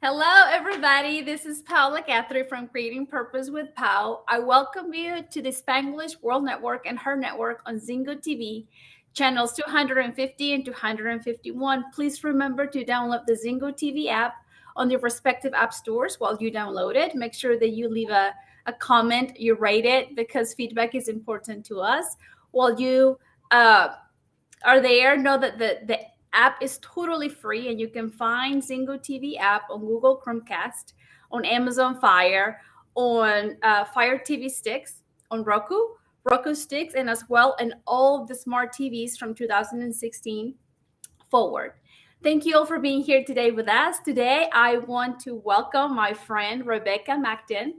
Hello, everybody. This is Paula Guthrie from Creating Purpose with Pau. I welcome you to the Spanglish World Network and her network on Zingo TV, channels 250 and 251. Please remember to download the Zingo TV app on your respective app stores while you download it. Make sure that you leave a comment, you rate it, because feedback is important to us. While you uh, are there, know that the app is totally free and you can find Zingo TV app on Google Chromecast, on Amazon Fire, on Fire TV sticks, on Roku sticks, and as well in all the smart TVs from 2016 forward. Thank you all for being here today with us. Today, I want to welcome my friend Rebekah Macden.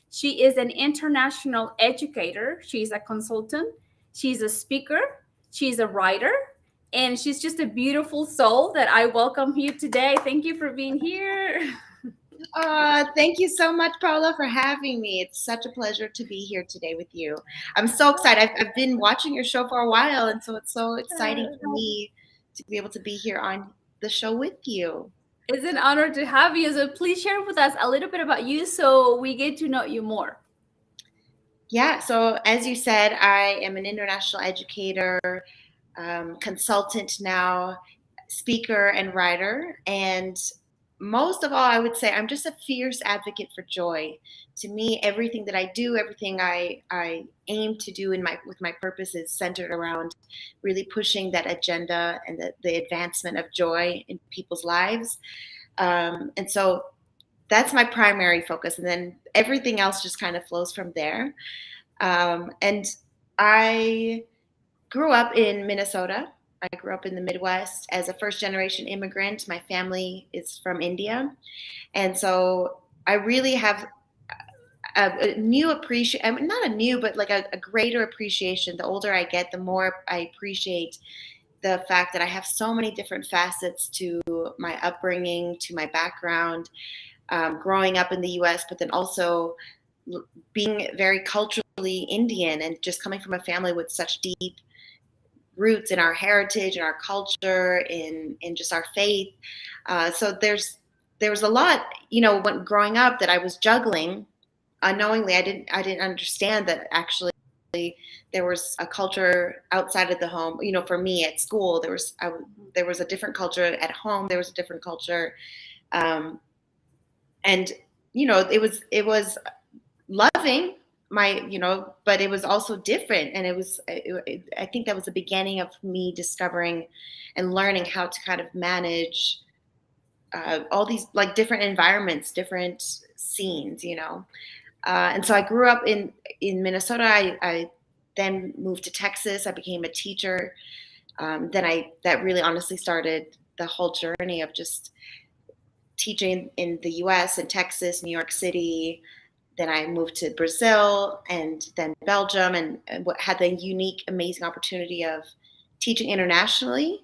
She is an international educator, she's a consultant, she's a speaker, she's a writer, and she's just a beautiful soul that I welcome you today. Thank you for being here. Thank you so much, Paula, for having me. It's such a pleasure to be here today with you. I'm so excited. I've been watching your show for a while, and so it's so exciting for me to be able to be here on the show with you. It's an honor to have you. So please share with us a little bit about you so we get to know you more. Yeah, so as you said, I am an international educator, consultant now, speaker, and writer. And most of all, I would say I'm just a fierce advocate for joy. To me, everything that I do, everything I aim to do with my purpose is centered around really pushing that agenda and the advancement of joy in people's lives. And so that's my primary focus. And then everything else just kind of flows from there. And I grew up in Minnesota. I grew up in the Midwest as a first generation immigrant. My family is from India. And so I really have a new appreciation, I mean, not a new, but like a greater appreciation. The older I get, the more I appreciate the fact that I have so many different facets to my upbringing, to my background, growing up in the US, but then also being very culturally Indian and just coming from a family with such deep roots in our heritage and our culture, in just our faith. So there was a lot, when growing up that I was juggling unknowingly. I didn't understand that actually there was a culture outside of the home. For me at school, there was a different culture. At home, there was a different culture, and it was loving but it was also different. And I think that was the beginning of me discovering and learning how to kind of manage all these like different environments, different scenes, and so I grew up in Minnesota. I then moved to Texas. I became a teacher. That really honestly started the whole journey of just teaching in the US and Texas, New York City. Then I moved to Brazil and then Belgium, and had the unique, amazing opportunity of teaching internationally,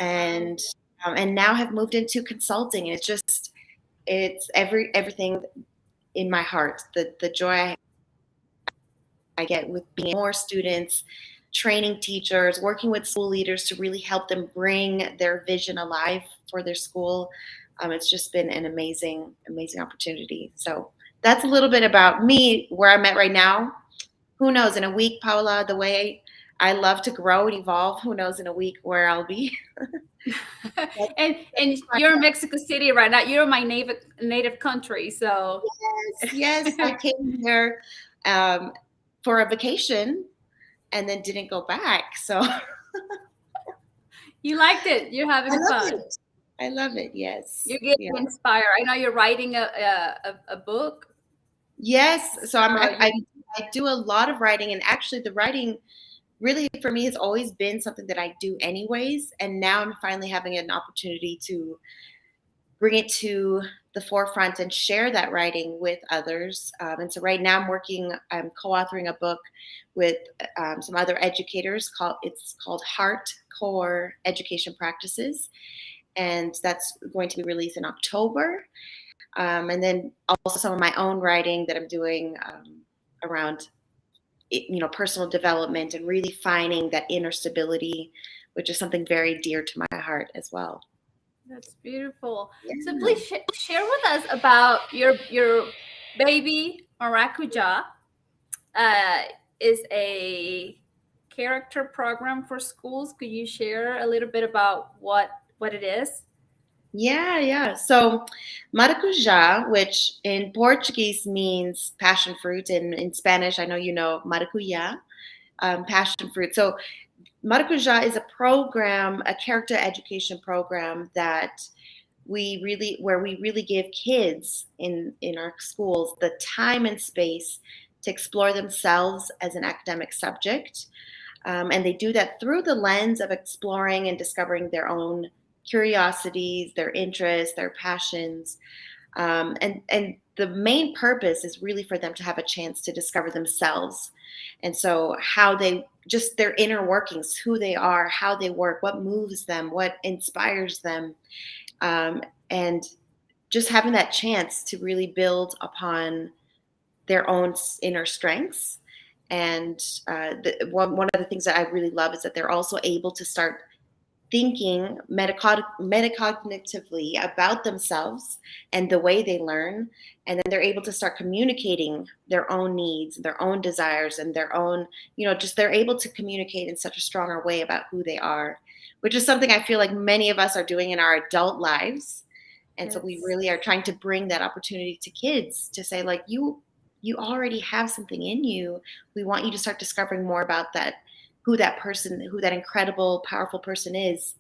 and now have moved into consulting. And it's everything in my heart. The joy I get with being more students, training teachers, working with school leaders to really help them bring their vision alive for their school. It's just been an amazing, amazing opportunity. So that's a little bit about me, where I'm at right now. Who knows, in a week, Paula, the way I love to grow and evolve, who knows in a week where I'll be. and you're in Mexico City right now. You're my native country, so yes, I came here for a vacation and then didn't go back. So you liked it. You're having fun. I love it. Yes, you're getting inspired. I know you're writing a book. Yes, so I do a lot of writing, and actually the writing really for me has always been something that I do anyways, and now I'm finally having an opportunity to bring it to the forefront and share that writing with others. And so right now I'm co-authoring a book with some other educators. It's called Heart Core Education Practices, and that's going to be released in October. And then also some of my own writing that I'm doing around personal development and really finding that inner stability, which is something very dear to my heart as well. That's beautiful. So Yeah. please share with us about your baby Maracuja. Uh, is a character program for schools. Could you share a little bit about what it is? Yeah, yeah. So, maracujá, which in Portuguese means passion fruit, and in Spanish, I know you know maracujá, passion fruit. So, maracujá is a program, a character education program that where we really give kids in our schools the time and space to explore themselves as an academic subject, and they do that through the lens of exploring and discovering their own curiosities, their interests, their passions, and the main purpose is really for them to have a chance to discover themselves, and so how they just their inner workings, who they are, how they work, what moves them, what inspires them, um, and just having that chance to really build upon their own inner strengths. And one of the things that I really love is that they're also able to start thinking metacognitively about themselves and the way they learn. And then they're able to start communicating their own needs, their own desires, and their own, just they're able to communicate in such a stronger way about who they are, which is something I feel like many of us are doing in our adult lives. And so we Yes. really are trying to bring that opportunity to kids to say, like, you already have something in you. We want you to start discovering more about that, who that person, who that incredible, powerful person is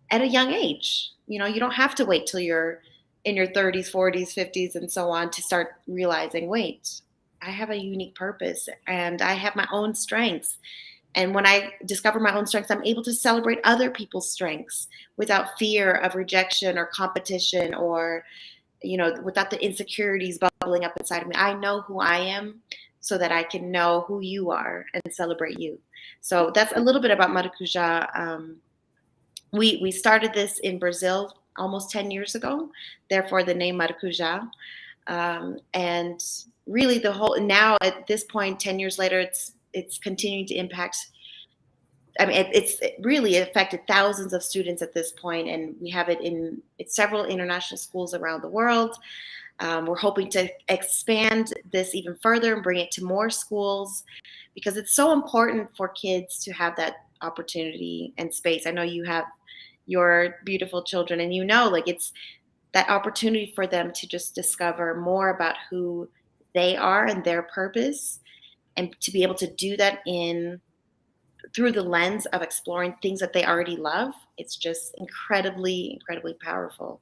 at a young age. You don't have to wait till you're in your 30s, 40s, 50s, and so on to start realizing, wait, I have a unique purpose and I have my own strengths. And when I discover my own strengths, I'm able to celebrate other people's strengths without fear of rejection or competition, or without the insecurities bubbling up inside of me. I know who I am so that I can know who you are and celebrate you. So that's a little bit about Maracuja. We started this in Brazil almost 10 years ago, therefore the name Maracuja. And really the whole, now at this point, 10 years later, it's continuing to impact. I mean, it really affected thousands of students at this point, and we have it in several international schools around the world. We're hoping to expand this even further and bring it to more schools, because it's so important for kids to have that opportunity and space. I know you have your beautiful children, and like it's that opportunity for them to just discover more about who they are and their purpose, and to be able to do that in through the lens of exploring things that they already love. It's just incredibly, incredibly powerful.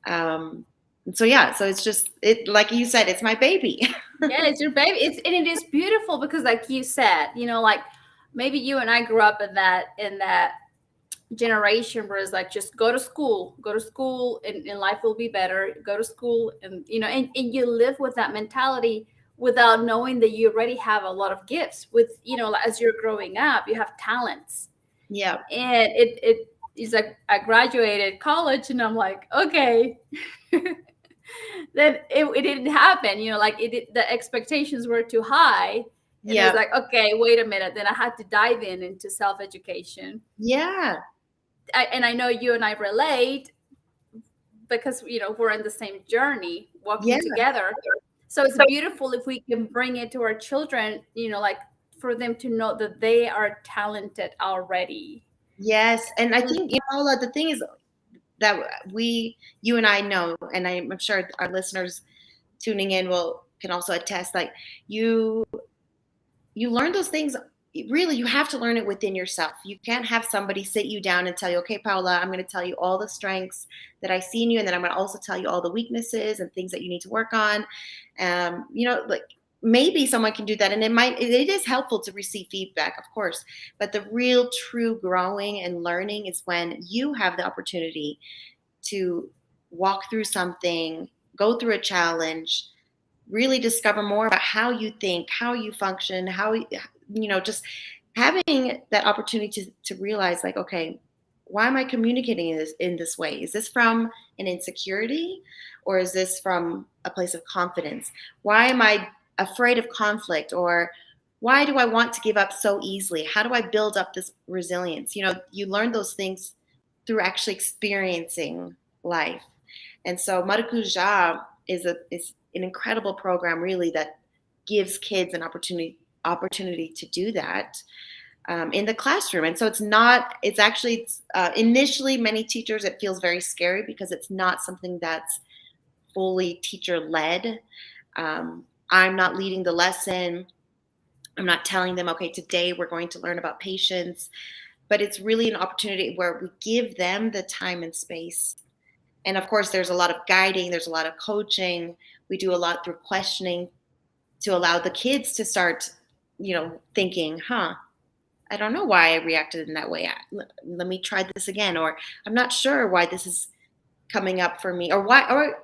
And so yeah, so it's just it like you said, it's my baby. Yeah, it's your baby. And it is beautiful because, like you said, like maybe you and I grew up in that generation where it's like just go to school, and life will be better. Go to school, and and you live with that mentality without knowing that you already have a lot of gifts. With as you're growing up, you have talents, Yeah, and it's like I graduated college, and I'm like, okay. Then it didn't happen, like the expectations were too high, and it was yeah, like, okay, wait a minute. Then I had to dive into self-education. yeah, And I know you and I relate because we're in the same journey yeah. walking together. So it's beautiful if we can bring it to our children, like for them to know that they are talented already. Yes, and I think Paula, the thing is that you and I know, and I'm sure our listeners tuning in will can also attest. Like you, you learn those things. Really, you have to learn it within yourself. You can't have somebody sit you down and tell you, okay, Paula, I'm going to tell you all the strengths that I see in you, and then I'm going to also tell you all the weaknesses and things that you need to work on. Like maybe someone can do that, and it is helpful to receive feedback, of course. But the real, true growing and learning is when you have the opportunity to walk through something, go through a challenge, really discover more about how you think, how you function, just having that opportunity to realize, like, okay, why am I communicating this in this way? Is this from an insecurity, or is this from a place of confidence? Why am I afraid of conflict, or why do I want to give up so easily? How do I build up this resilience? You learn those things through actually experiencing life. And so Maracuja is an incredible program, really, that gives kids an opportunity to do that in the classroom. And so it's actually, initially, many teachers, it feels very scary because it's not something that's fully teacher led. I'm not leading the lesson. I'm not telling them, okay, today we're going to learn about patience, but it's really an opportunity where we give them the time and space. And of course, there's a lot of guiding, there's a lot of coaching. We do a lot through questioning to allow the kids to start, thinking, I don't know why I reacted in that way. Let me try this again. Or I'm not sure why this is coming up for me. Or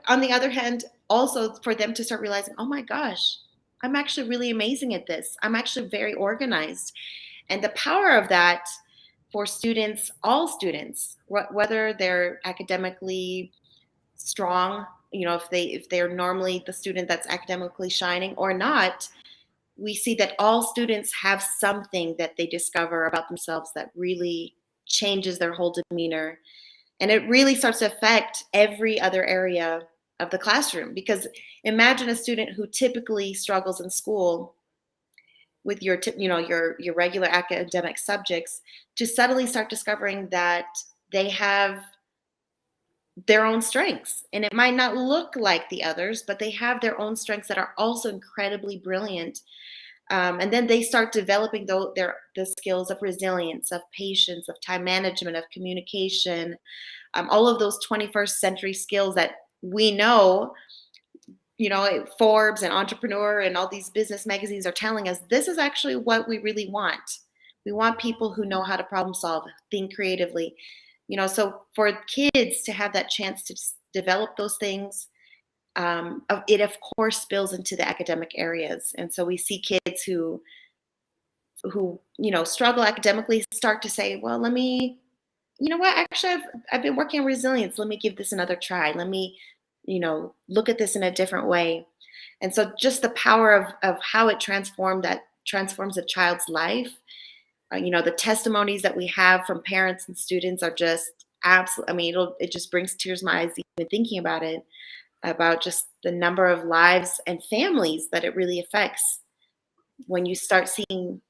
on the other hand, also for them to start realizing, oh my gosh, I'm actually really amazing at this. I'm actually very organized. And the power of that for students, all students, whether they're academically strong, if they're normally the student that's academically shining or not, we see that all students have something that they discover about themselves that really changes their whole demeanor. And it really starts to affect every other area of the classroom. Because imagine a student who typically struggles in school with your regular academic subjects to suddenly start discovering that they have their own strengths, and it might not look like the others, but they have their own strengths that are also incredibly brilliant. And then they start developing the skills of resilience, of patience, of time management, of communication, all of those 21st century skills that we know, Forbes and Entrepreneur and all these business magazines are telling us this is actually what we really want. We want people who know how to problem solve, think creatively. So for kids to have that chance to develop those things, it of course spills into the academic areas. And so we see kids who struggle academically start to say, well, let me, what, actually I've been working on resilience. Let me give this another try. Let me, look at this in a different way. And so just the power of how it transforms a child's life. The testimonies that we have from parents and students are just absolutely, it just brings tears to my eyes even thinking about it, about just the number of lives and families that it really affects when you start seeing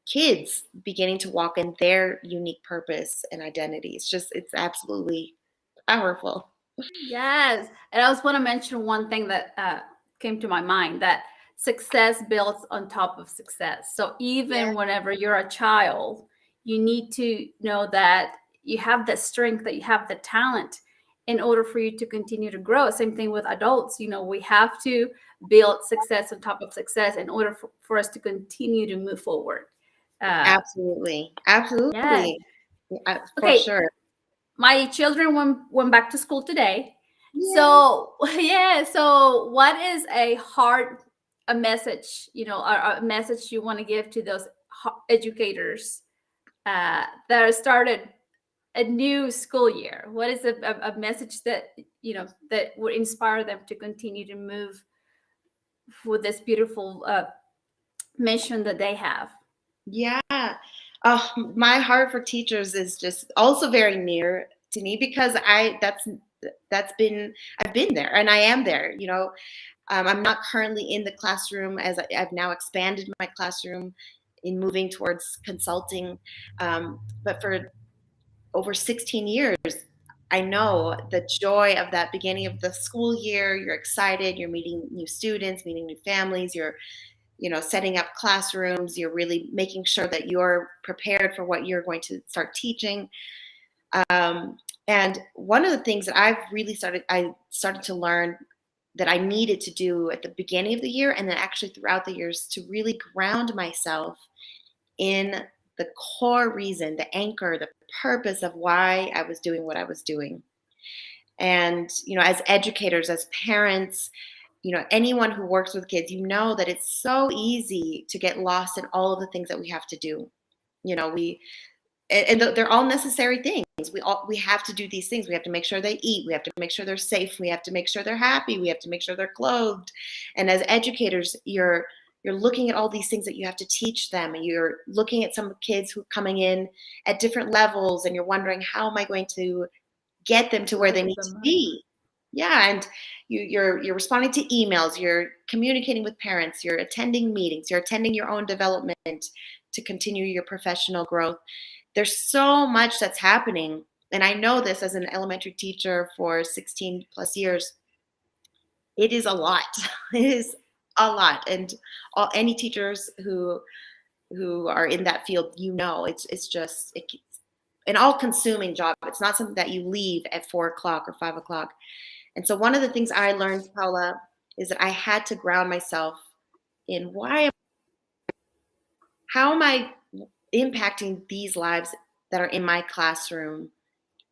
kids beginning to walk in their unique purpose and identity. It's absolutely powerful. Yes. And I also want to mention one thing that came to my mind, that success builds on top of success. So even Yeah, whenever you're a child, you need to know that you have the strength, that you have the talent in order for you to continue to grow. Same thing with adults. We have to build success on top of success in order for us to continue to move forward. Uh, absolutely. yes. Absolutely. For Okay. sure. My children went back to school today. Yeah. So yeah, so what is a message, a message you want to give to those educators that started a new school year? What is a message that that would inspire them to continue to move with this beautiful mission that they have? Yeah. My heart for teachers is just also very near to me because I've been there and I am there. I'm not currently in the classroom as I've now expanded my classroom in moving towards consulting. But for over 16 years, I know the joy of that beginning of the school year. You're excited, you're meeting new students, meeting new families, you're setting up classrooms, you're really making sure that you're prepared for what you're going to start teaching. And one of the things that I started to learn that I needed to do at the beginning of the year and then actually throughout the years to really ground myself in the core reason, the anchor, the purpose of why I was doing what I was doing. And, as educators, as parents, anyone who works with kids, that it's so easy to get lost in all of the things that we have to do. We they're all necessary things. We have to do these things. We have to make sure they eat. We have to make sure they're safe. We have to make sure they're happy. We have to make sure they're clothed. And as educators, you're looking at all these things that you have to teach them, and you're looking at some kids who are coming in at different levels, and you're wondering, how am I going to get them to where they Focus need to them up. be. Yeah, and you're responding to emails, you're communicating with parents, you're attending meetings, you're attending your own development to continue your professional growth. There's so much that's happening, and I know this as an elementary teacher for 16 plus years. It is a lot. It is a lot, and any teachers who are in that field, it's just an all-consuming job. It's not something that you leave at 4 o'clock or 5 o'clock. And so one of the things I learned, Paula, is that I had to ground myself in how am I impacting these lives that are in my classroom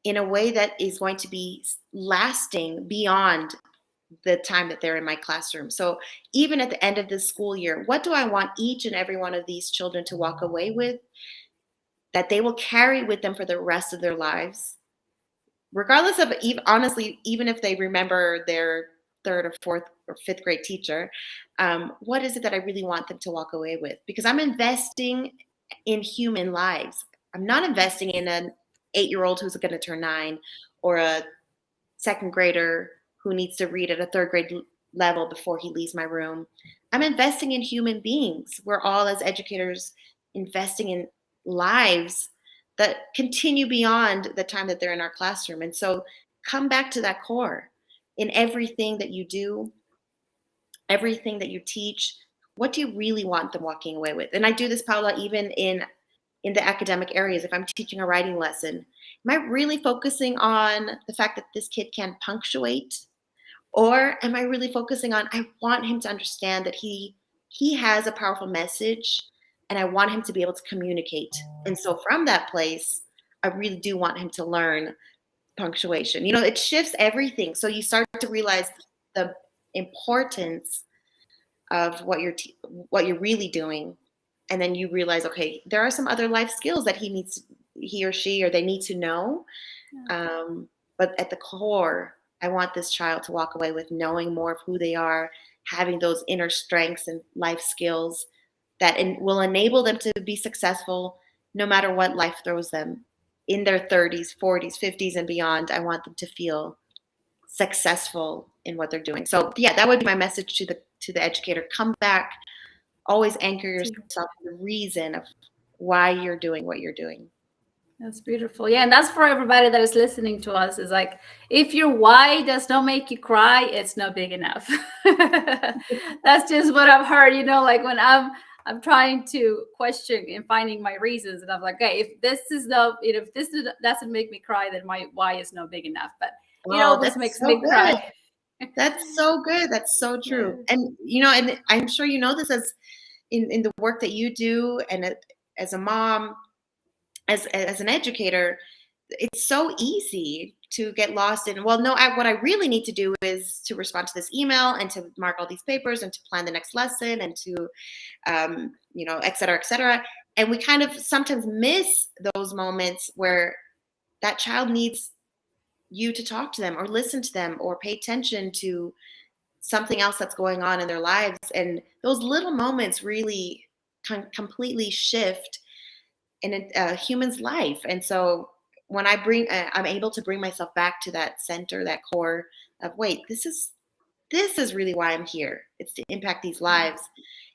in a way that is going to be lasting beyond the time that they're in my classroom. So even at the end of this school year, what do I want each and every one of these children to walk away with that they will carry with them for the rest of their lives? Regardless of, honestly, even if they remember their third or fourth or fifth grade teacher, what is it that I really want them to walk away with? Because I'm investing in human lives. I'm not investing in an 8-year-old who's going to turn 9 or a second grader who needs to read at a third grade level before he leaves my room. I'm investing in human beings. We're all, as educators, investing in lives that continue beyond the time that they're in our classroom. And so come back to that core in everything that you do, everything that you teach. What do you really want them walking away with? And I do this, Paula, even in the academic areas. If I'm teaching a writing lesson, am I really focusing on the fact that this kid can punctuate? Or am I really focusing on, I want him to understand that he has a powerful message and I want him to be able to communicate. And so from that place, I really do want him to learn punctuation. It shifts everything. So you start to realize the importance of what you're really doing. And then you realize, okay, there are some other life skills that he or she, or they need to know. Yeah. But at the core, I want this child to walk away with knowing more of who they are, having those inner strengths and life skills that will enable them to be successful no matter what life throws them in their 30s, 40s, 50s, and beyond. I want them to feel successful in what they're doing. So yeah, that would be my message to the educator. Come back, always anchor yourself in the reason of why you're doing what you're doing. That's beautiful. Yeah, and that's for everybody that is listening to us. Is like, if your why does not make you cry, it's not big enough. That's just what I've heard. Like when I'm trying to question and finding my reasons, and I'm like, okay, if this is doesn't make me cry, then my why is not big enough. But it Oh, always that's makes so me good. cry. That's so good. That's so true. Yes. And I'm sure you know this as in the work that you do, and as a mom, as an educator, it's so easy to get lost in, well, no, what I really need to do is to respond to this email and to mark all these papers and to plan the next lesson and to, et cetera, et cetera. And we kind of sometimes miss those moments where that child needs you to talk to them or listen to them or pay attention to something else that's going on in their lives. And those little moments really completely shift in a human's life. And so when I'm able to bring myself back to that center, that core of, wait, this is really why I'm here. It's to impact these lives.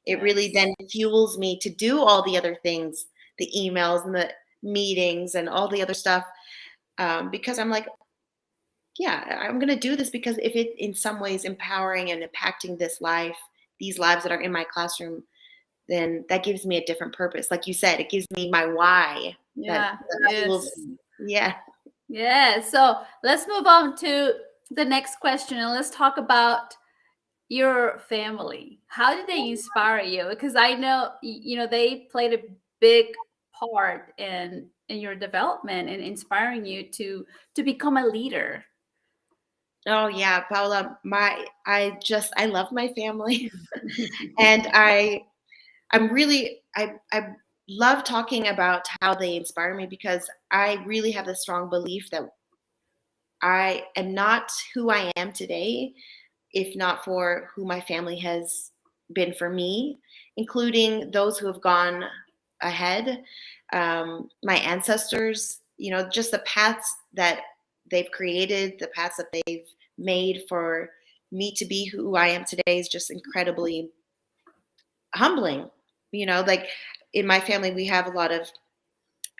It really then fuels me to do all the other things, the emails and the meetings and all the other stuff, because I'm like, yeah, I'm going to do this because if it in some ways empowering and impacting these lives that are in my classroom, then that gives me a different purpose. Like you said, it gives me my why. Yeah. That fuels Yes. me. Yeah. Yeah. So let's move on to the next question, and let's talk about your family. How did they inspire you? Because I know they played a big part in your development and inspiring you to become a leader. Oh yeah, Paula, I love my family. And I love talking about how they inspire me because I really have the strong belief that I am not who I am today if not for who my family has been for me, including those who have gone ahead, my ancestors, just the paths that they've created, the paths that they've made for me to be who I am today is just incredibly humbling. Like in my family, we have a lot of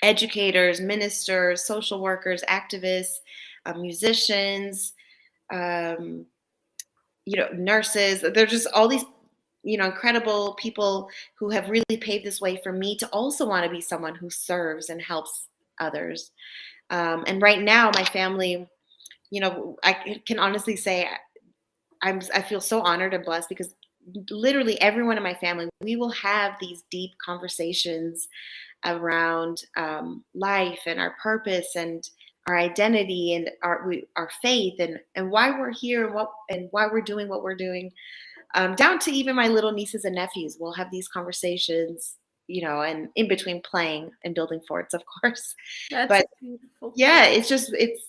educators, ministers, social workers, activists, musicians, um, nurses. There's just all these, incredible people who have really paved this way for me to also want to be someone who serves and helps others. And right now, my family, I can honestly say I feel so honored and blessed because literally everyone in my family, we will have these deep conversations around life and our purpose and our identity and our faith and why we're here and why we're doing what we're doing. Down to even my little nieces and nephews, we'll have these conversations, and in between playing and building forts, of course. That's But beautiful. yeah, it's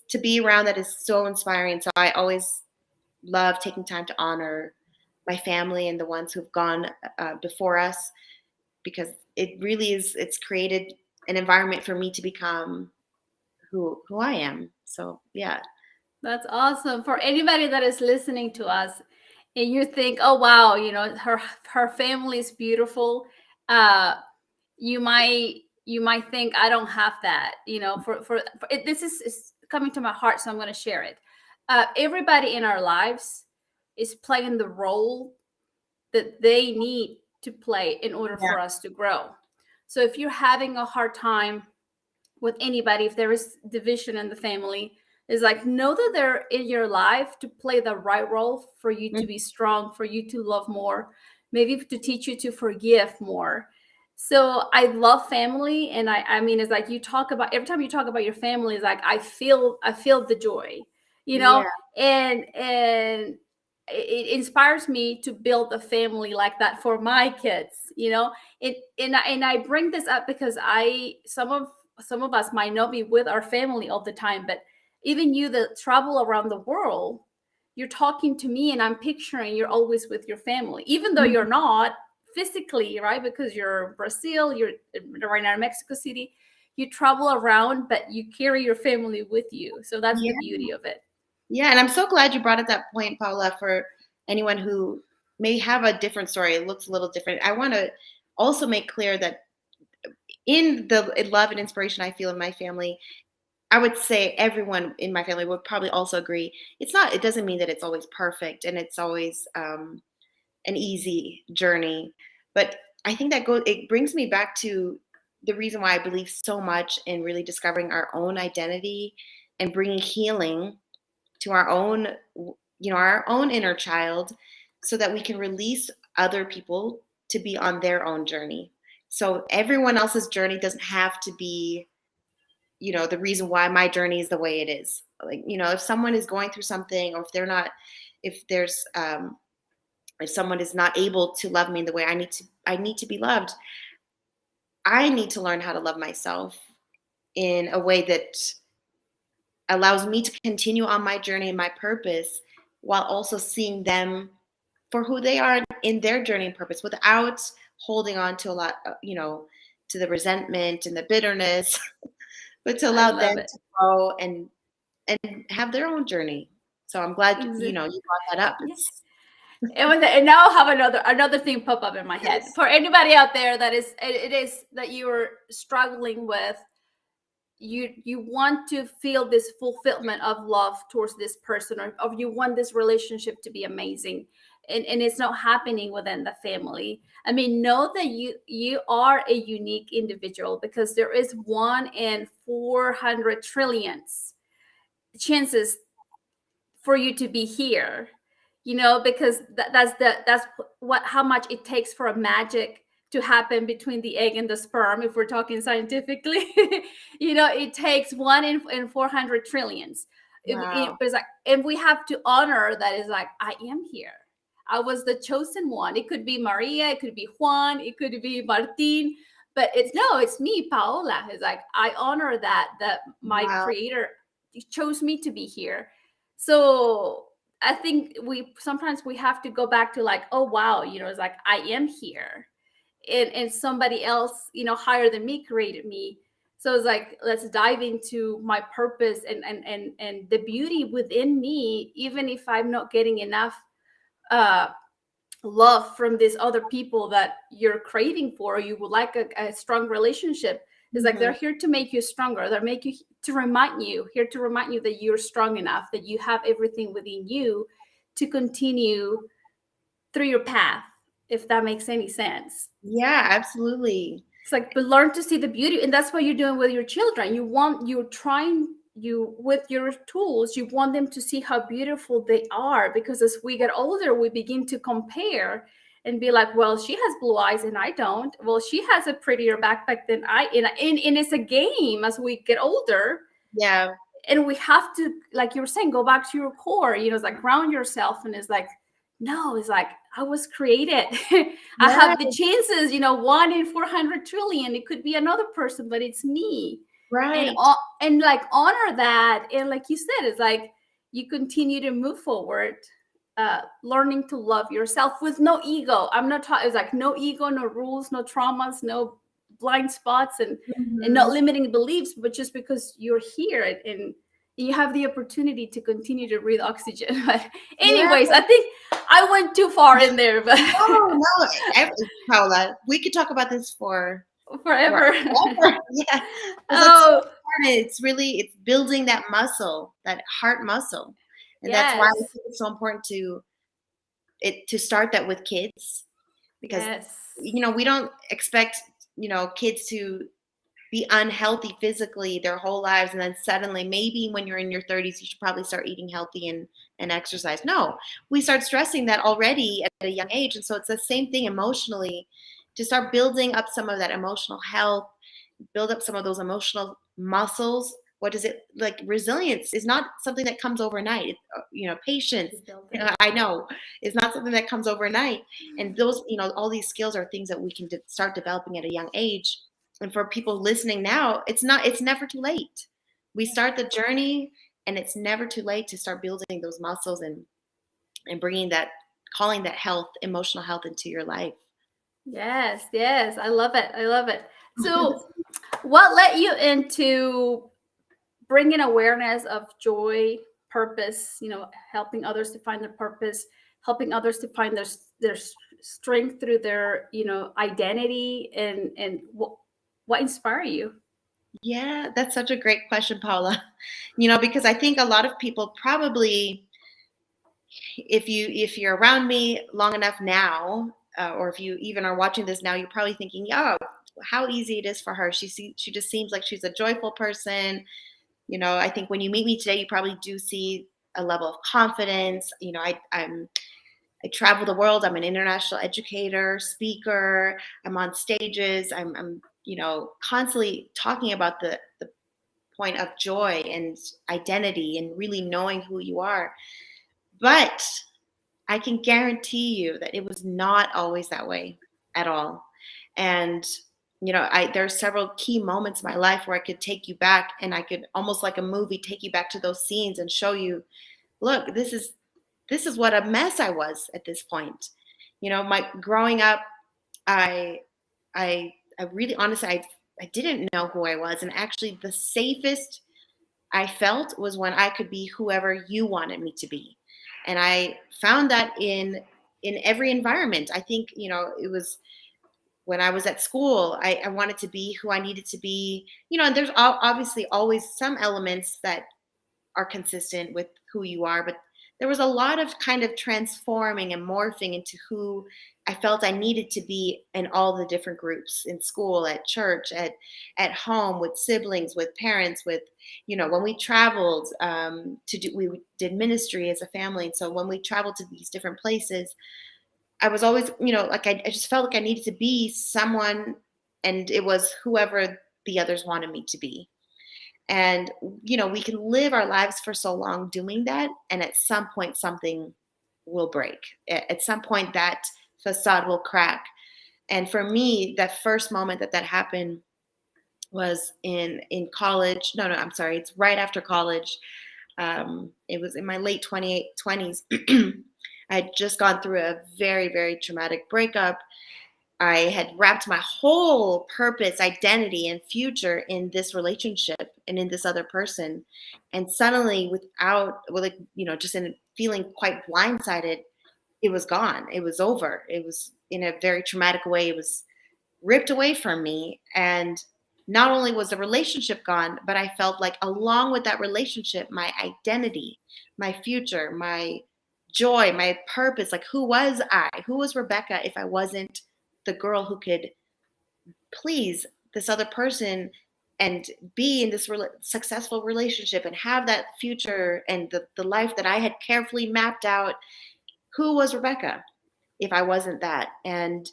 to be around that is so inspiring. So I always love taking time to honor my family and the ones who've gone before us, because it really is, it's created an environment for me to become who I am. So yeah. That's awesome. For anybody that is listening to us and you think, oh wow, her family is beautiful, uh you might think I don't have that, for it, this is coming to my heart, so I'm going to share it. Everybody in our lives is playing the role that they need to play in order Yeah. for us to grow. So if you're having a hard time with anybody, if there is division in the family, is like, know that they're in your life to play the right role for you to Mhm. be strong, for you to love more, maybe to teach you to forgive more. So I love family, and I mean, it's like you talk about, every time you talk about your family, it's like I feel the joy, you know, Yeah. and it inspires me to build a family like that for my kids, and I bring this up because some of us might not be with our family all the time, but even you that travel around the world, you're talking to me and I'm picturing you're always with your family, even though you're Mhm. not physically, right? Because you're in Brazil, you're right now in Mexico City, you travel around, but you carry your family with you. So that's the Yeah. beauty of it. Yeah, and I'm so glad you brought up that point, Paula. For anyone who may have a different story, it looks a little different, I want to also make clear that in the love and inspiration I feel in my family, I would say everyone in my family would probably also agree. It doesn't mean that it's always perfect and it's always an easy journey. But I think it brings me back to the reason why I believe so much in really discovering our own identity and bringing healing to our own inner child, so that we can release other people to be on their own journey. So everyone else's journey doesn't have to be, the reason why my journey is the way it is. Like, if someone is going through something, or if there's if someone is not able to love me in the way I need to be loved, I need to learn how to love myself in a way that allows me to continue on my journey and my purpose, while also seeing them for who they are in their journey and purpose, without holding on to a lot, to the resentment and the bitterness, but to I allow them love it. to grow and have their own journey. So I'm glad Exactly. you brought that up. Yeah. It's And now I have another thing pop up in my head. yes. For anybody out there that it is that you're struggling with, you want to feel this fulfillment of love towards this person, or you want this relationship to be amazing, and it's not happening within the family. I mean, know that you are a unique individual, because there is 1 in 400 trillions chances for you to be here, because that's what how much it takes for a magic to happen between the egg and the sperm, if we're talking scientifically. It takes 1 in 400 trillions. Wow. It's like, and we have to honor that. Is like, I am here, I was the chosen one. It could be Maria, it could be Juan, it could be Martin, but it's me, Paola. It's like, I honor that my Wow. creator chose me to be here. So I think we sometimes we have to go back to like, oh wow, it's like, I am here, and somebody else, higher than me created me. So it's like, let's dive into my purpose and the beauty within me, even if I'm not getting enough uh, love from these other people that you're craving for, or you would like a strong relationship. It's like Mm-hmm. they're here to make you stronger. They're make you to remind you here to remind you that you're strong enough, that you have everything within you to continue through your path, if that makes any sense. Yeah, absolutely. It's like, but learn to see the beauty, and that's what you're doing with your children. You're trying, you with your tools, you want them to see how beautiful they are, because as we get older, we begin to compare and be like, well, she has blue eyes and I don't. Well, she has a prettier backpack than I. And it's a game as we get older, Yeah. and we have to, like you were saying, go back to your core. It's like ground yourself, and it's like, no, it's like, I was created. I Yeah. have the chances, 1 in 400 trillion, it could be another person, but it's me. and Right. and like honor that, and like you said, it's like you continue to move forward, learning to love yourself with no ego. I'm not talking, it's like no ego, no rules, no traumas, no blind spots, and not Mm-hmm. limiting beliefs, but just because you're here, and you have the opportunity to continue to breathe oxygen. But Yeah. anyways, I think I went too far in there, but No, no, Paula, we could talk about this for forever. forever. Yeah, because it's so Oh, important. It's building that muscle, that heart muscle, and that's why I yes, think it's so important to start that with kids, because yes, we don't expect kids to be unhealthy physically their whole lives, and then suddenly maybe when you're in your 30s you should probably start eating healthy and exercise. No, we start stressing that already at a young age, and so it's the same thing emotionally, to start building up some of that emotional health, build up some of those emotional muscles. What is it like? Resilience is not something that comes overnight. Patience, you build it. I know, is not something that comes overnight. And those, all these skills are things that we can start developing at a young age. And for people listening now, it's never too late. We start the journey, and it's never too late to start building those muscles and bringing that, calling that health, emotional health into your life. Yes, yes, I love it. I love it. So, what led you into bringing awareness of joy, purpose? Helping others to find their purpose, helping others to find their strength through their identity, and what inspire you? Yeah, that's such a great question, Paula. Because I think a lot of people probably, if you're around me long enough now, or if you even are watching this now, you're probably thinking, "Oh, how easy it is for her. She just seems like she's a joyful person." I think when you meet me today, you probably do see a level of confidence. I travel the world. I'm an international educator, speaker. I'm on stages. I'm constantly talking about the point of joy and identity and really knowing who you are. But I can guarantee you that it was not always that way at all. And there are several key moments in my life where I could take you back, and I could, almost like a movie, take you back to those scenes and show you, look, this is what a mess I was at this point. My growing up, I I really, honestly, I didn't know who I was, and actually the safest I felt was when I could be whoever you wanted me to be. And I found that in every environment. I think, it was when I was at school, I wanted to be who I needed to be. And there's obviously always some elements that are consistent with who you are, but there was a lot of kind of transforming and morphing into who I felt I needed to be in all the different groups, in school, at church, at home, with siblings, with parents, with when we traveled, we did ministry as a family, and so when we traveled to these different places, I was always, like, I just felt like I needed to be someone, and it was whoever the others wanted me to be. And, we can live our lives for so long doing that. And at some point, something will break. At some point, that facade will crack. And for me, that first moment that happened was in college. No, I'm sorry. It's right after college. It was in my late 20s. I had just gone through a very, very traumatic breakup. I had wrapped my whole purpose, identity, and future in this relationship and in this other person. And suddenly, like, just in feeling quite blindsided, it was gone. It was over. It was in a very traumatic way. It was ripped away from me. And not only was the relationship gone, but I felt like along with that relationship, my identity, my future, my joy, my purpose, like who was I? Who was Rebekah if I wasn't the girl who could please this other person and be in this successful relationship and have that future and the life that I had carefully mapped out? Who was Rebekah if I wasn't that? And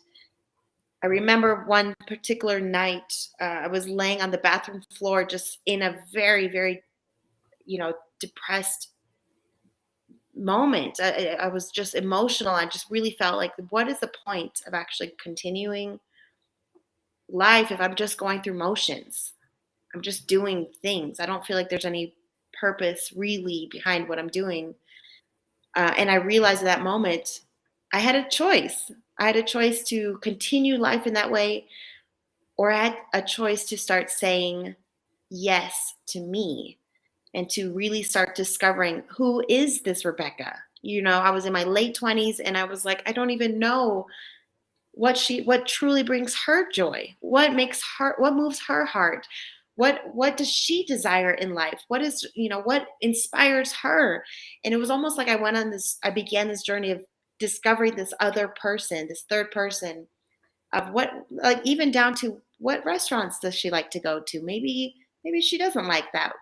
I remember one particular night, I was laying on the bathroom floor, just in a very, very, depressed moment. I was just emotional. I just really felt like, what is the point of actually continuing life if I'm just going through motions? I'm just doing things. I don't feel like there's any purpose really behind what I'm doing. And I realized at that moment, I had a choice. I had a choice to continue life in that way, or I had a choice to start saying yes to me and to really start discovering, who is this Rebekah? I was in my late 20s and I was like, I don't even know what truly brings her joy. What moves her heart? What does she desire in life? What inspires her? And it was almost like I began this journey of discovering this other person, this third person, of what, like, even down to what restaurants does she like to go to. Maybe she doesn't like that.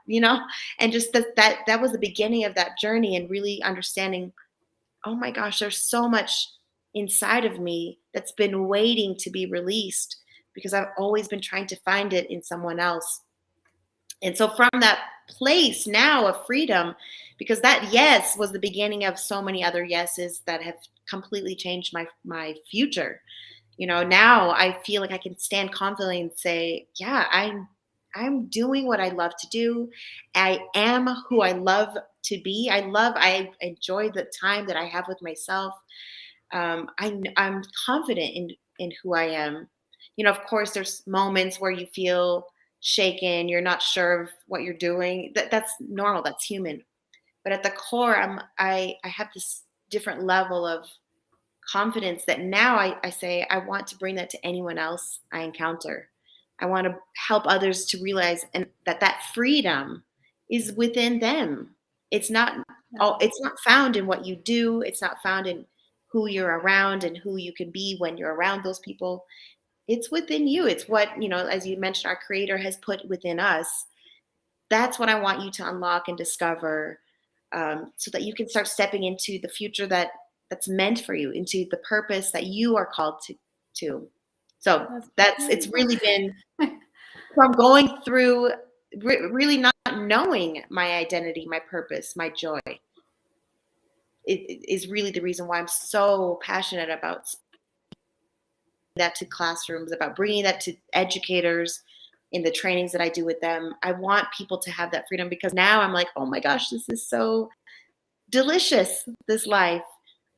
And just that was the beginning of that journey, and really understanding, oh my gosh, there's so much inside of me that's been waiting to be released, because I've always been trying to find it in someone else. And so from that place now of freedom, because that yes was the beginning of so many other yeses that have completely changed my future. Now I feel like I can stand confidently and say, yeah, I'm doing what I love to do. I am who I love to be. I enjoy the time that I have with myself. I'm confident in who I am. Of course, there's moments where you feel shaken. You're not sure of what you're doing. That's normal. That's human. But at the core, I have this different level of confidence that now I say I want to bring that to anyone else I encounter. I want to help others to realize and that freedom is within them. It's not it's not found in what you do. It's not found in who you're around and who you can be when you're around those people. It's within you. It's what, as you mentioned, our creator has put within us. That's what I want you to unlock and discover, so that you can start stepping into the future that's meant for you, into the purpose that you are called to. So it's really been from going through really not knowing my identity, my purpose, my joy. It is really the reason why I'm so passionate about that to classrooms, about bringing that to educators in the trainings that I do with them. I want people to have that freedom, because now I'm like, oh my gosh, this is so delicious, this life,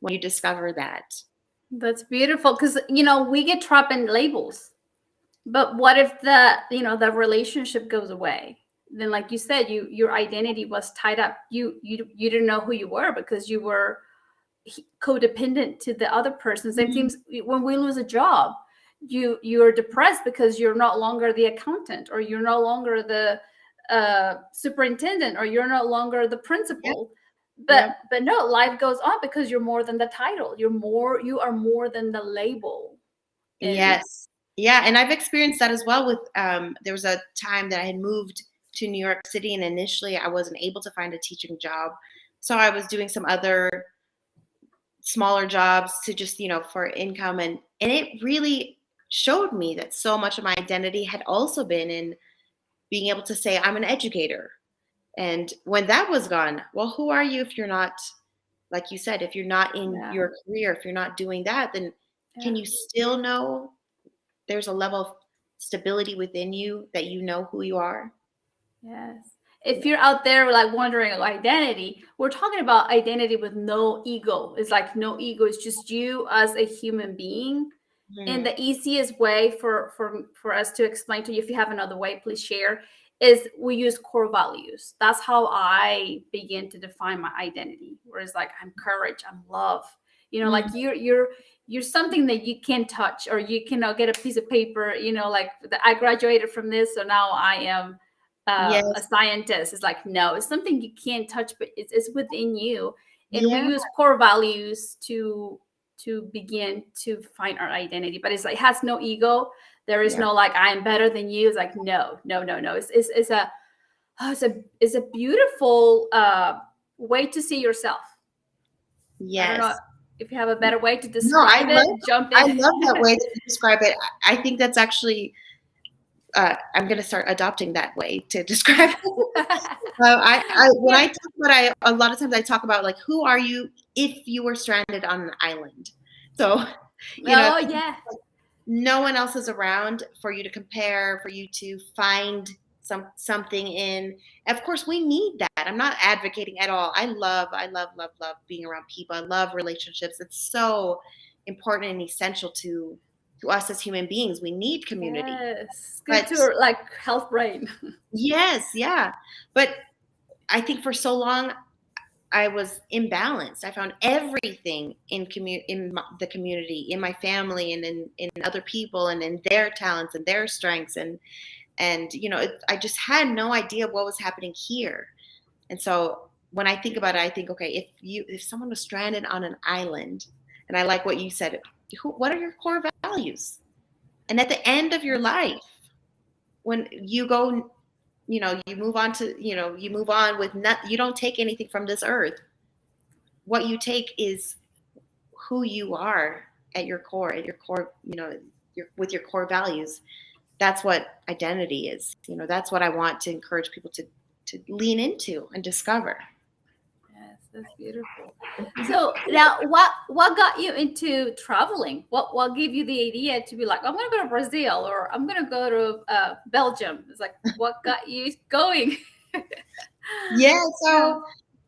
when you discover that. That's beautiful, because we get trapped in labels. But what if the relationship goes away? Then, like you said, your identity was tied up. You didn't know who you were because you were codependent to the other person. Same things when we lose a job. You're depressed because you're no longer the accountant, or you're no longer the superintendent, or you're no longer the principal. But no, life goes on because you're more than the title. You are more than the label. Yes. Yeah. And I've experienced that as well with, there was a time that I had moved to New York City, and initially I wasn't able to find a teaching job. So I was doing some other smaller jobs to just, for income. And it really showed me that so much of my identity had also been in being able to say, I'm an educator. And when that was gone, well, who are you if you're not, like you said, if you're not in your career, if you're not doing that, then can you still know there's a level of stability within you that you know who you are? Yes. If you're out there like wondering identity, we're talking about identity with no ego. It's like no ego. It's just you as a human being, And Mhm. the easiest way for us to explain to you, if you have another way, please share, is we use core values. That's how I begin to define my identity. Whereas like I'm courage, I'm love. Like Mhm. you're something that you can't touch, or you cannot get a piece of paper. Like I graduated from this, so now I am a Yes. scientist. It's like, no, it's something you can't touch, but it's within you. And we Yeah. use core values to begin to find our identity. But it's like, it has no ego. There is Yeah. no like, I am better than you. It's like, no, no, no, no. It's a beautiful way to see yourself. I don't know Yes. if you have a better way to No, I describe love it. Jump I in. love that way that you describe it. I think that's actually I'm going to start adopting that way to describe it. I when I talk about a lot of times I talk about like who are you if you were stranded on an island. So, if Oh yeah. no one else is around for you to compare, for you to find something in. Of course, we need that. I'm not advocating at all. I love being around people. I love relationships. It's so important and essential to us as human beings. We need community. Yes. Good But to like health brain. yes, yeah. But I think for so long I was imbalanced. I found everything the community, in my family, and in other people, and in their talents and their strengths, and I just had no idea what was happening here. And so when I think about it, I think, okay, if someone was stranded on an island, and I like what you said, what are your core values? And at the end of your life, when you go, you move on to, you move on with you don't take anything from this earth. What you take is who you are at your core, with your core values. That's what identity is. That's what I want to encourage people to lean into and discover. Yes, that's beautiful. So now, what got you into traveling? What gave you the idea to be like, I'm gonna go to Brazil, or I'm gonna go to Belgium? It's like, what got you going? Yeah, so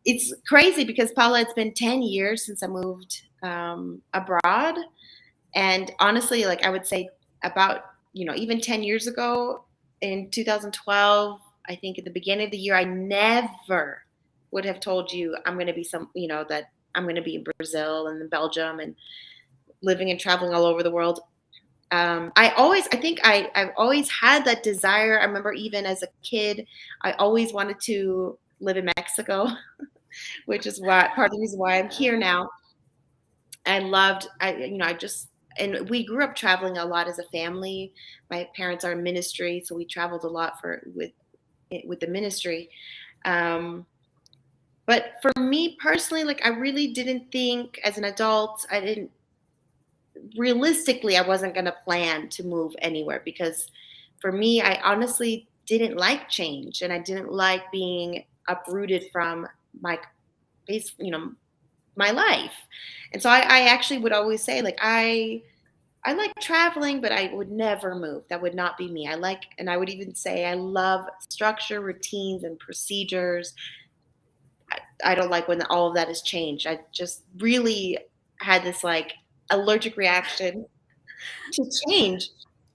it's crazy because Paula, it's been 10 years since I moved abroad. And honestly, like I would say about, even 10 years ago in 2012, I think at the beginning of the year, I never would have told you I'm going to be that I'm going to be in Brazil and in Belgium and living and traveling all over the world. I've always had that desire. I remember even as a kid, I always wanted to live in Mexico, which is why part of the reason why I'm here now. I loved, I just, and we grew up traveling a lot as a family. My parents are in ministry, so we traveled a lot with the ministry. Um, but for me personally, like I really didn't think as an adult, I didn't realistically, I wasn't going to plan to move anywhere because for me, I honestly didn't like change and I didn't like being uprooted from my base, my life. And so I actually would always say, like, I like traveling, but I would never move. That would not be me. And I would even say I love structure, routines, and procedures. I don't like when all of that is changed. I just really had this like allergic reaction to change.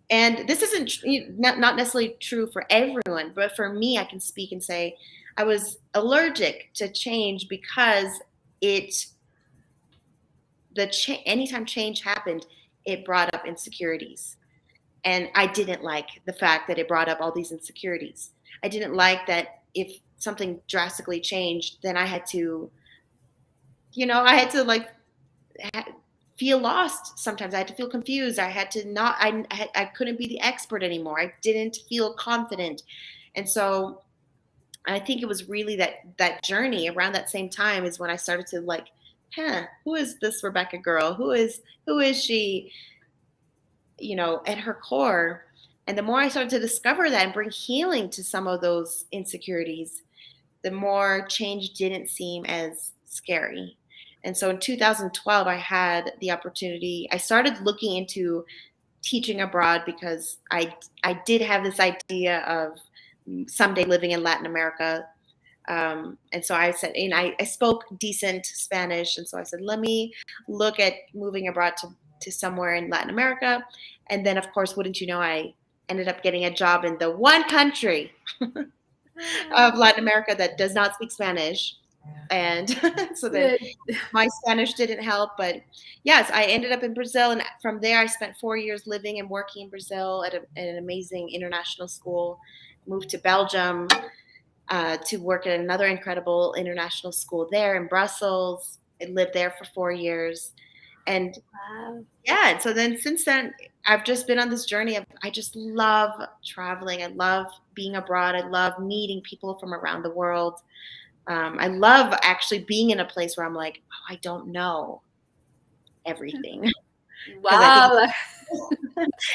And this isn't not necessarily true for everyone, but for me, I can speak and say I was allergic to change because it anytime change happened, it brought up insecurities. And I didn't like the fact that it brought up all these insecurities. I didn't like that if something drastically changed, then I had to like feel lost. Sometimes I had to feel confused. I had to not, I couldn't be the expert anymore. I didn't feel confident. And so I think it was really that journey around that same time is when I started to like, who is this Rebekah girl? Who is she, at her core? And the more I started to discover that and bring healing to some of those insecurities, the more change didn't seem as scary. And so in 2012, I had the opportunity. I started looking into teaching abroad because I did have this idea of someday living in Latin America. And so I said, and I spoke decent Spanish. And so I said, let me look at moving abroad to somewhere in Latin America. And then, of course, wouldn't you know, I ended up getting a job in the one country of Latin America that does not speak Spanish. And so then Good. my Spanish didn't help. But yes, I ended up in Brazil. And from there, I spent 4 years living and working in Brazil at an amazing international school. Moved to Belgium to work at another incredible international school there in Brussels. I lived there for 4 years. And Wow. yeah, and so then since then, I've just been on this journey of I just love traveling. I love being abroad. I love meeting people from around the world. I love actually being in a place where I'm like, oh, I don't know everything. Because I think Wow.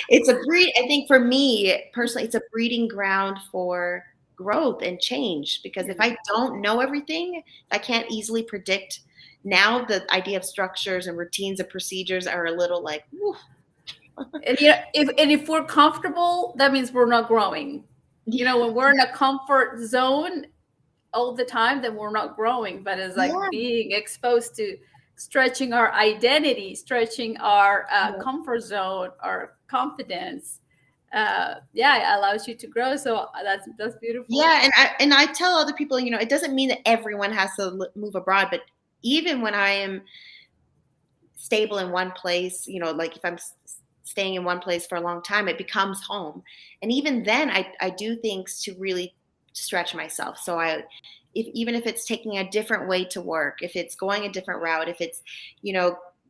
it's a breed. I think for me personally, it's a breeding ground for growth and change. Because if I don't know everything, I can't easily predict. Now the idea of structures and routines and procedures are a little like, whew. And if we're comfortable, that means we're not growing. When we're in a comfort zone all the time, then we're not growing. But it's like Yeah, being exposed to stretching our identity, stretching our comfort zone, our confidence. Yeah, it allows you to grow. So that's beautiful. yeah, and I tell other people, it doesn't mean that everyone has to move abroad, but even when I am stable in one place, like if I'm staying in one place for a long time, it becomes home. And even then, I do things to really stretch myself. So even if it's taking a different way to work, if it's going a different route, if it's,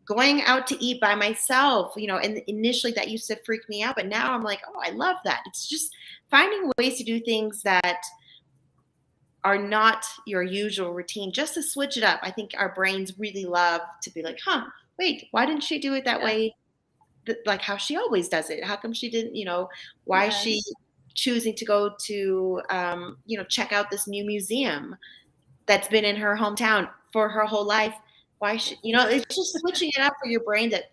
going out to eat by myself, and initially that used to freak me out, but now I'm like, oh, I love that. It's just finding ways to do things that are not your usual routine, just to switch it up. I think our brains really love to be like, wait, why didn't she do it that Yeah. way? Like how she always does it. How come she didn't, why is she Yes. choosing to go to, check out this new museum that's been in her hometown for her whole life? Why should, it's just switching it up for your brain that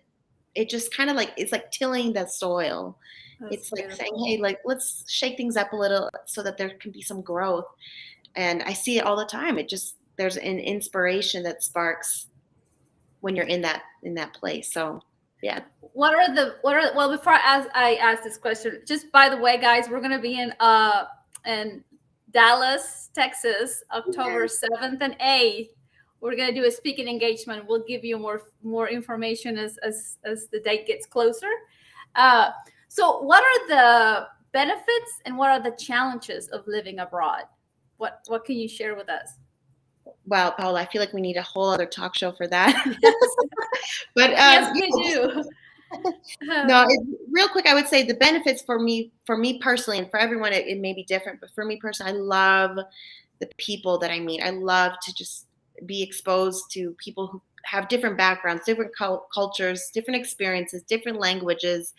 it just kind of like, it's like tilling the soil. That's It's like saying, beautiful. hey, like, let's shake things up a little so that there can be some growth. And I see it all the time. There's an inspiration that sparks when you're in that place. So yeah. Well, before I ask this question, just by the way, guys, we're gonna be in Dallas, Texas, October 7th and 8th. We're gonna do a speaking engagement. We'll give you more information as the date gets closer. Uh, so what are the benefits and what are the challenges of living abroad? What can you share with us? Wow, Paula, I feel like we need a whole other talk show for that. Yes, But yes, we do. no, real quick, I would say the benefits for me personally, and for everyone, it may be different. But for me personally, I love the people that I meet. I love to just be exposed to people who have different backgrounds, different cultures, different experiences, different languages.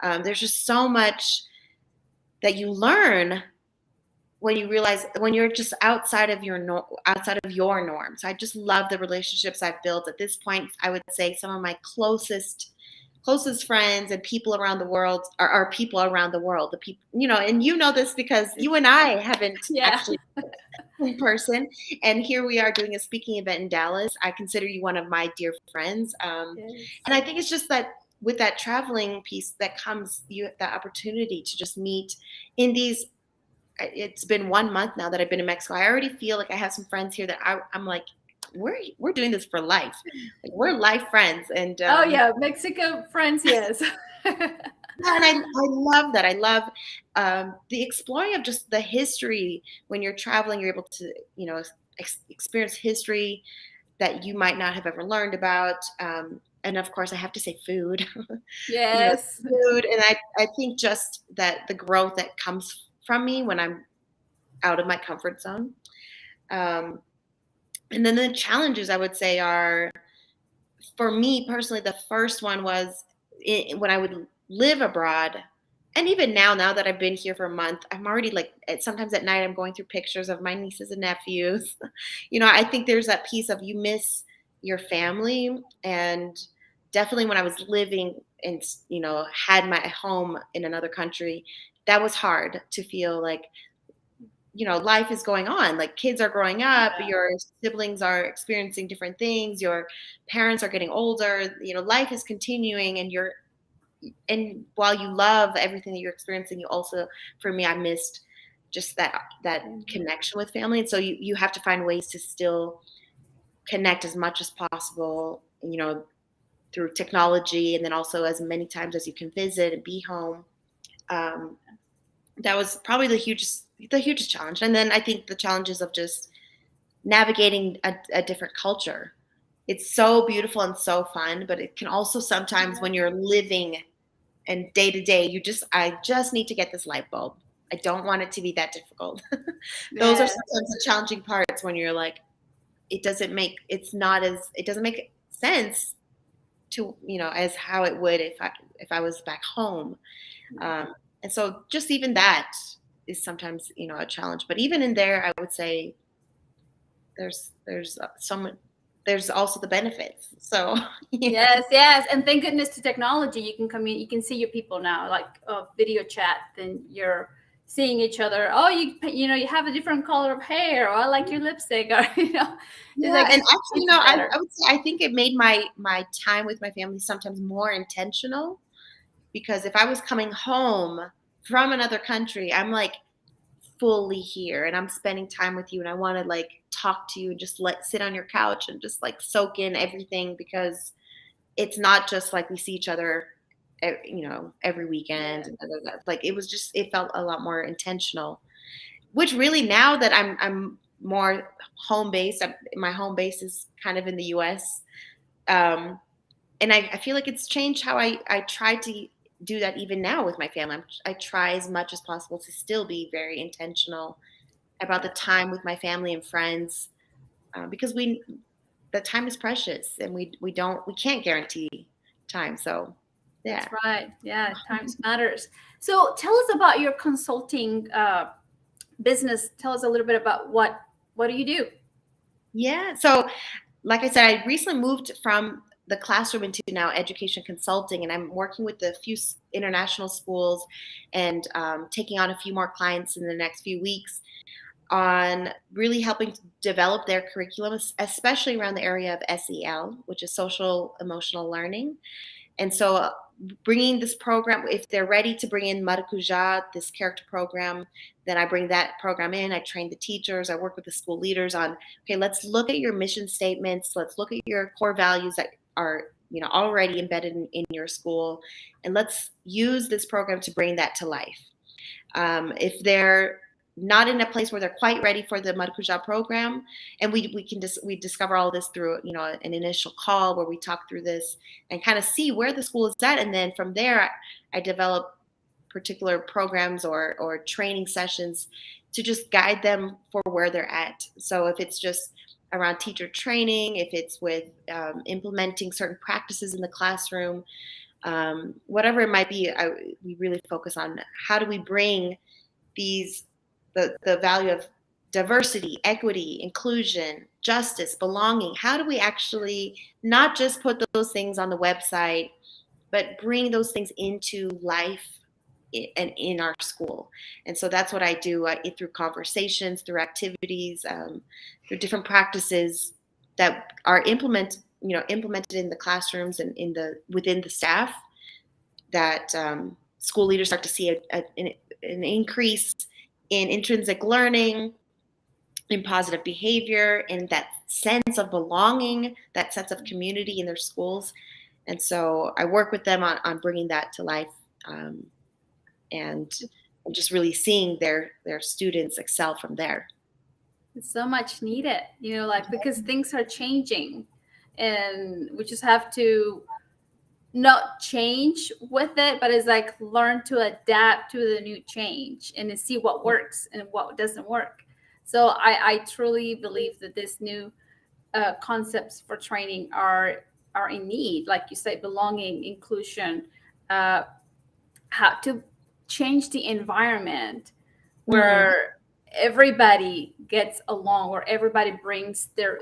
There's just so much that you learn when you realize when you're just outside of your norm. So I just love the relationships I've built. At this point, I would say some of my closest friends and people around the world are people around the world. The people, and this because you and I haven't Yeah. actually in person, and here we are doing a speaking event in Dallas. I consider you one of my dear friends, Yes. and I think it's just that with that traveling piece that comes that opportunity to just meet in these. It's been 1 month now that I've been in Mexico. I already feel like I have some friends here that I'm like, we're doing this for life. Like, we're life friends, and Oh yeah, Mexico friends, yes. yeah, and I love that. I love the exploring of just the history. When you're traveling, you're able to experience history that you might not have ever learned about. And of course, I have to say food. Yes. Food, and I think just that the growth that comes from me when I'm out of my comfort zone. Um, and then the challenges I would say are, for me personally, the first one was when I would live abroad. And even now that I've been here for a month, I'm already like, sometimes at night, I'm going through pictures of my nieces and nephews. I think there's that piece of you miss your family. And definitely when I was living and, had my home in another country, that was hard to feel like life is going on. Like kids are growing up, Yeah. your siblings are experiencing different things, your parents are getting older, life is continuing, and while you love everything that you're experiencing, you also, for me, I missed just that connection with family. And so you have to find ways to still connect as much as possible, through technology, and then also as many times as you can visit and be home. Um, that was probably the hugest challenge. And then I think the challenges of just navigating a different culture. It's so beautiful and so fun, but it can also sometimes, when you're living and day to day, I just need to get this light bulb. I don't want it to be that difficult. Those are Yes. sometimes the challenging parts, when you're like, it doesn't make sense to, as how it would if I was back home. And so just even that is sometimes, a challenge. But even in there, I would say there's so much. There's also the benefits. So yeah. Yes, yes, and thank goodness to technology. You can come in, you can see your people now, like video chat. Then you're seeing each other. Oh, you have a different color of hair, or I like your lipstick, or it's Yeah, like and so actually, much better. I would say I think it made my time with my family sometimes more intentional, because if I was coming home from another country, I'm like fully here and I'm spending time with you, and I want to like talk to you and just sit on your couch and just like soak in everything, because it's not just like we see each other every weekend, Yeah. and like it felt a lot more intentional, which really, now that I'm more home based, my home base is kind of in the US. um and I feel like it's changed how I try to do that even now with my family. I try as much as possible to still be very intentional about the time with my family and friends, because the time is precious, and we can't guarantee time. So That's yeah. right. Yeah, times matters. So tell us about your consulting business. Tell us a little bit about what do you do? Yeah. So like I said, I recently moved from the classroom into now education consulting, and I'm working with a few international schools, and taking on a few more clients in the next few weeks, on really helping to develop their curriculum, especially around the area of SEL, which is social emotional learning. And so, bringing this program, if they're ready to bring in Maracuja, this character program, then I bring that program in. I train the teachers. I work with the school leaders on, okay, let's look at your mission statements. Let's look at your core values that are, already embedded in your school. And let's use this program to bring that to life. If they're not in a place where they're quite ready for the Maracuja program, and we discover all this through an initial call where we talk through this and kind of see where the school is at, and then from there I develop particular programs or training sessions to just guide them for where they're at. So if it's just around teacher training, if it's with implementing certain practices in the classroom, whatever it might be, we really focus on how do we bring these the value of diversity, equity, inclusion, justice, belonging. How do we actually not just put those things on the website, but bring those things into life and in our school? And so that's what I do, through conversations, through activities, through different practices that are implemented in the classrooms and within the staff, that school leaders start to see an increase in intrinsic learning, in positive behavior, in that sense of belonging, that sense of community in their schools. And so I work with them on bringing that to life, and just really seeing their students excel from there. It's so much needed, like because things are changing, and we just have to not change with it, but it's like learn to adapt to the new change and to see what works and what doesn't work. So I truly believe that this new concepts for training are in need, like you say, belonging, inclusion, uh, how to change the environment Mm-hmm. where everybody gets along, where everybody brings their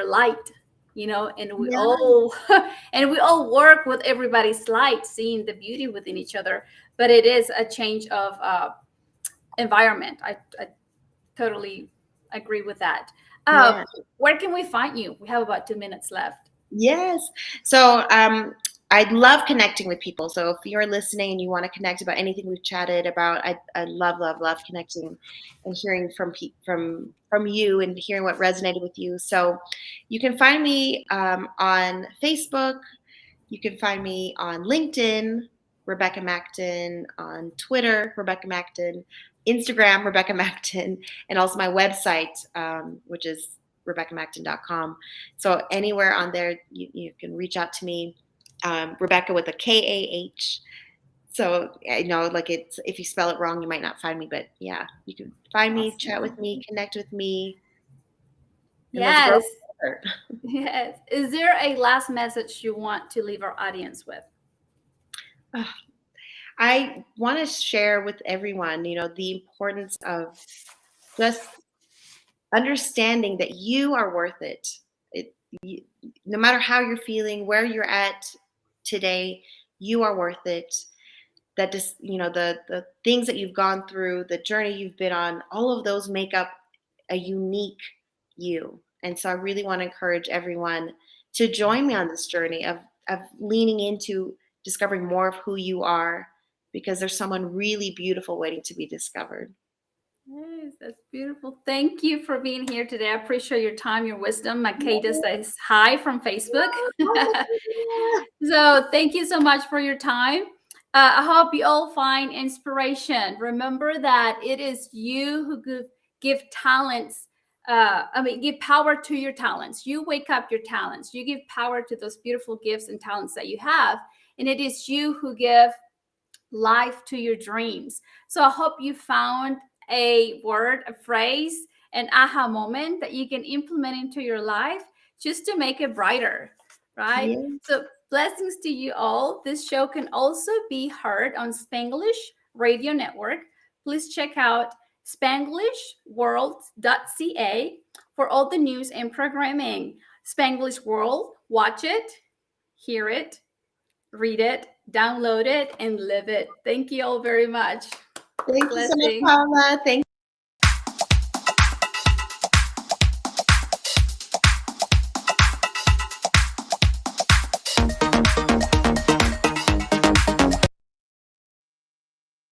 light, and we Yeah. all and we all work with everybody's light, seeing the beauty within each other. But it is a change of environment. I Totally agree with that. Yeah. Where can we find you? We have about 2 minutes left. Yes. So I love connecting with people. So if you're listening and you want to connect about anything we've chatted about, I love, love, love connecting and hearing from you and hearing what resonated with you. So you can find me on Facebook. You can find me on LinkedIn, Rebekah Macden, on Twitter, Rebekah Macden, Instagram, Rebekah Macden, and also my website, which is RebekahMacden.com. So anywhere on there, you can reach out to me, Rebekah with a Kah. So I know, like, it's, if you spell it wrong, you might not find me, but yeah, you can find me, chat with Awesome. me, connect with me, and let's grow Yes. together. Yes. Is there a last message you want to leave our audience with? I want to share with everyone, the importance of just understanding that you are worth it. You, no matter how you're feeling, where you're at today, you are worth it. That just, the things that you've gone through, the journey you've been on, all of those make up a unique you. And so I really want to encourage everyone to join me on this journey of leaning into discovering more of who you are, because there's someone really beautiful waiting to be discovered. Yes, that's beautiful. Thank you for being here today. I appreciate your time, your wisdom. My Kata says hi from Facebook. So thank you so much for your time. I hope you all find inspiration. Remember that it is you who give talents. Give power to your talents. You wake up your talents. You give power to those beautiful gifts and talents that you have. And it is you who give life to your dreams. So I hope you found a word, a phrase, an aha moment that you can implement into your life just to make it brighter, right? Yes. So blessings to you all. This show can also be heard on Spanglish Radio Network. Please check out spanglishworld.ca for all the news and programming. Spanglish World, watch it, hear it, read it, download it, and live it. Thank you all very much. Thank you so much, Blessing. Paula. Thank